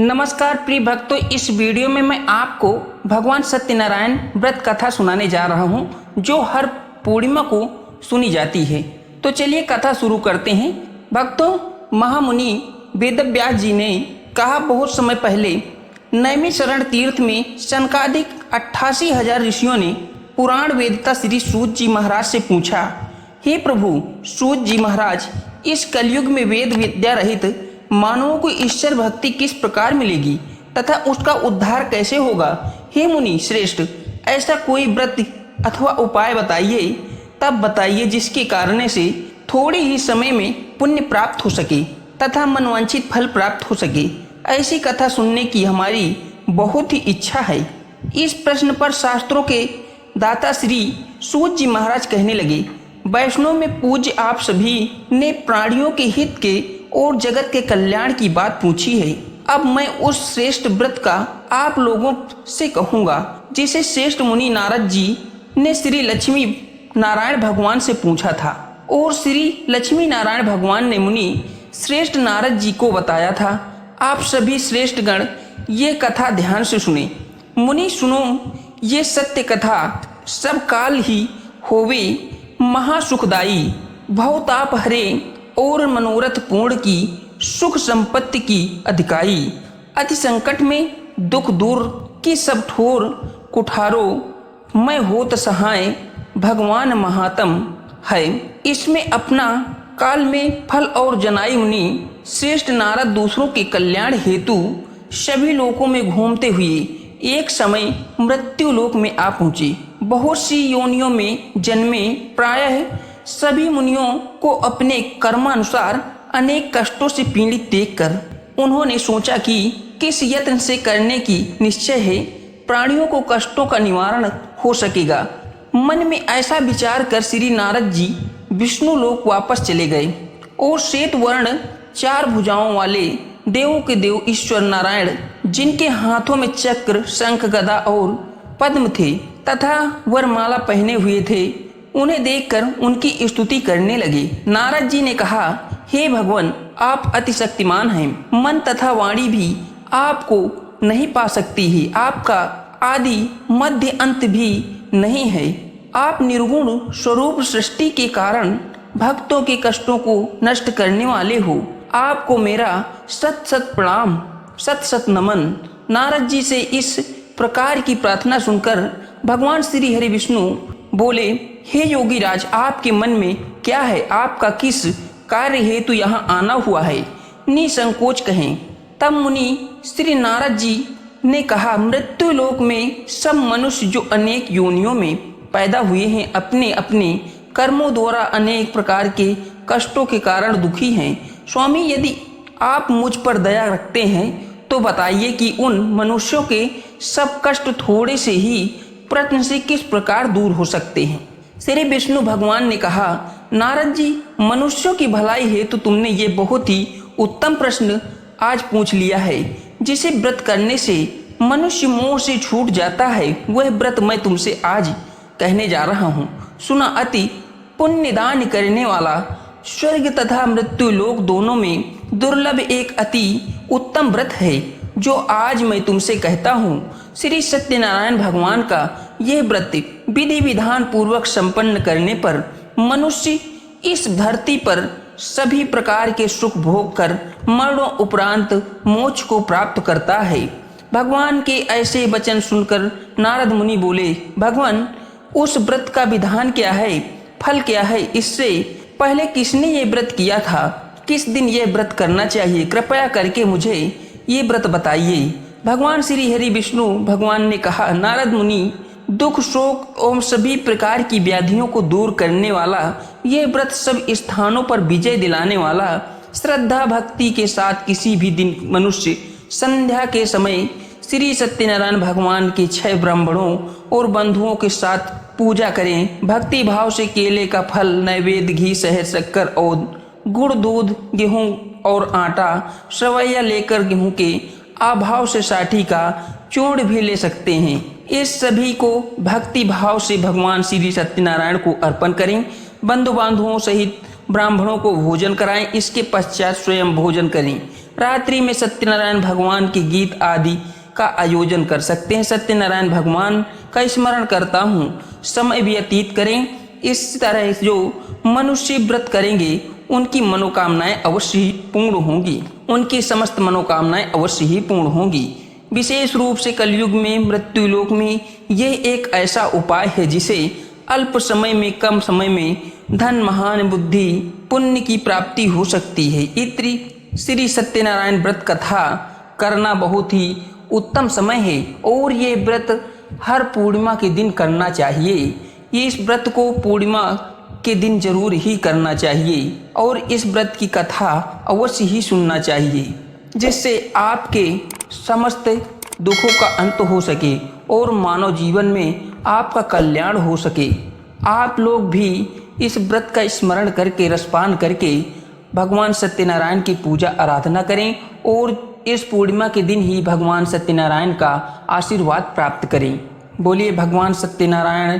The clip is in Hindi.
नमस्कार प्रिय भक्तों, इस वीडियो में मैं आपको भगवान सत्यनारायण व्रत कथा सुनाने जा रहा हूं, जो हर पूर्णिमा को सुनी जाती है। तो चलिए कथा शुरू करते हैं। भक्तों, महामुनि वेदव्यास जी ने कहा, बहुत समय पहले नैमिषारण्य तीर्थ में सनकादिक 88,000 ऋषियों ने पुराण वेदता श्री सूत जी महाराज से पूछा, हे प्रभु सूत जी महाराज, इस कलयुग में वेद विद्या रहित मानवों को ईश्वर भक्ति किस प्रकार मिलेगी तथा उसका उद्धार कैसे होगा। हे मुनि श्रेष्ठ, ऐसा कोई व्रत अथवा उपाय बताइए, तब बताइए जिसके कारण से थोड़े ही समय में पुण्य प्राप्त हो सके तथा मनवांछित फल प्राप्त हो सके। ऐसी कथा सुनने की हमारी बहुत ही इच्छा है। इस प्रश्न पर शास्त्रों के दाता श्री सूत जी महाराज कहने लगे, वैष्णव में पूज्य आप सभी ने प्राणियों के हित के और जगत के कल्याण की बात पूछी है। अब मैं उस श्रेष्ठ व्रत का आप लोगों से कहूँगा, जिसे श्रेष्ठ मुनि नारद जी ने श्री लक्ष्मी नारायण भगवान से पूछा था, और श्री लक्ष्मी नारायण भगवान ने मुनि श्रेष्ठ नारद जी को बताया था। आप सभी श्रेष्ठ गण ये कथा ध्यान से सुने। मुनि सुनो, ये सत्य कथा सब काल ही होवे, महासुखदायी, भवताप हरे और मनोरथ पूर्ण की, सुख संपत्ति की अधिकारी, अति संकट में दुख दूर की, सब ठोर कुठारो, मैं होत सहाय, भगवान महात्म है। इसमें अपना काल में फल और जनाई मुनि श्रेष्ठ नारद दूसरों के कल्याण हेतु सभी लोकों में घूमते हुए एक समय मृत्यु लोक में आ पहुंचे। बहुत सी योनियों में जन्मे प्रायः सभी मुनियों को अपने कर्मानुसार अनेक कष्टों से पीड़ित देखकर उन्होंने सोचा कि किस यत्न से करने की निश्चय है प्राणियों को कष्टों का निवारण हो सकेगा। मन में ऐसा विचार कर श्री नारद जी विष्णु लोक वापस चले गए और श्वेत वर्ण 4 भुजाओं वाले देवों के देव ईश्वर नारायण, जिनके हाथों में चक्र, शंख, गदा और पद्म थे तथा वरमाला पहने हुए थे, उन्हें देखकर उनकी स्तुति करने लगे। नारद जी ने कहा, हे भगवान, आप अति शक्तिमान हैं। मन तथा वाणी भी आपको नहीं पा सकती है। आपका आदि मध्य अंत भी नहीं है। आप निर्गुण स्वरूप सृष्टि के कारण भक्तों के कष्टों को नष्ट करने वाले हो। आपको मेरा सत सत प्रणाम, सत सत नमन। नारद जी से इस प्रकार की प्रार्थना सुनकर भगवान श्री हरि विष्णु बोले, हे योगी राज, आपके मन में क्या है? आपका किस कार्य हेतु यहाँ आना हुआ है? निसंकोच कहें। तब मुनि श्री नारद जी ने कहा, मृत्यु लोक में सब मनुष्य जो अनेक योनियों में पैदा हुए हैं, अपने अपने कर्मों द्वारा अनेक प्रकार के कष्टों के कारण दुखी हैं। स्वामी, यदि आप मुझ पर दया रखते हैं तो बताइए कि उन मनुष्यों के सब कष्ट थोड़े से ही प्रश्न से किस प्रकार दूर हो सकते हैं। श्री विष्णु भगवान ने कहा, नारद जी, मनुष्यों की भलाई हेतु तुमने ये बहुत ही उत्तम प्रश्न आज पूछ लिया है। जिसे व्रत करने से मनुष्य मोह से छूट जाता है, वह व्रत मैं तुमसे आज कहने जा रहा हूँ। सुना, अति पुण्यदान करने वाला, स्वर्ग तथा मृत्यु लोक दोनों में दुर्लभ एक अति उत्तम व्रत है, जो आज मैं तुमसे कहता हूँ। श्री सत्यनारायण भगवान का यह व्रत विधि विधान पूर्वक संपन्न करने पर मनुष्य इस धरती पर सभी प्रकार के सुख भोग कर मरणों उपरांत मोक्ष को प्राप्त करता है। भगवान के ऐसे वचन सुनकर नारद मुनि बोले, भगवान, उस व्रत का विधान क्या है, फल क्या है? इससे पहले किसने ये व्रत किया था? किस दिन ये व्रत करना चाहिए? कृपया करके मुझे ये व्रत बताइए। भगवान श्री हरि विष्णु भगवान ने कहा, नारद मुनि, दुख, शोक एवं सभी प्रकार की व्याधियों को दूर करने वाला ये व्रत सब स्थानों पर विजय दिलाने वाला, श्रद्धा भक्ति के साथ किसी भी दिन मनुष्य संध्या के समय श्री सत्यनारायण भगवान के 6 ब्राह्मणों और बंधुओं के साथ पूजा करें। भक्ति भाव से केले का फल, नैवेद्य, घी, शहद, शक्कर और गुड़, दूध, गेहूं और आटा, सवैया लेकर गेहूं के अभाव से साठी का चूर्ण भी ले सकते हैं। इस सभी को भक्ति भाव से भगवान श्री सत्यनारायण को अर्पण करें। बंधु बांधुओं सहित ब्राह्मणों को भोजन कराएं, इसके पश्चात स्वयं भोजन करें। रात्रि में सत्यनारायण भगवान के गीत आदि का आयोजन कर सकते हैं। सत्यनारायण भगवान का स्मरण करता हूँ, समय व्यतीत करें। इस तरह जो मनुष्य व्रत करेंगे उनकी मनोकामनाएं अवश्य ही पूर्ण होंगी, उनकी समस्त मनोकामनाएं अवश्य ही पूर्ण होंगी। विशेष रूप से कलयुग में, मृत्युलोक में यह एक ऐसा उपाय है जिसे अल्प समय में, कम समय में धन, महान बुद्धि, पुण्य की प्राप्ति हो सकती है। इतनी श्री सत्यनारायण व्रत कथा करना बहुत ही उत्तम समय है और ये व्रत हर पूर्णिमा के दिन करना चाहिए। इस व्रत को पूर्णिमा के दिन जरूर ही करना चाहिए और इस व्रत की कथा अवश्य ही सुनना चाहिए, जिससे आपके समस्त दुखों का अंत हो सके और मानव जीवन में आपका कल्याण हो सके। आप लोग भी इस व्रत का स्मरण करके, रसपान करके भगवान सत्यनारायण की पूजा आराधना करें और इस पूर्णिमा के दिन ही भगवान सत्यनारायण का आशीर्वाद प्राप्त करें। बोलिए भगवान सत्यनारायण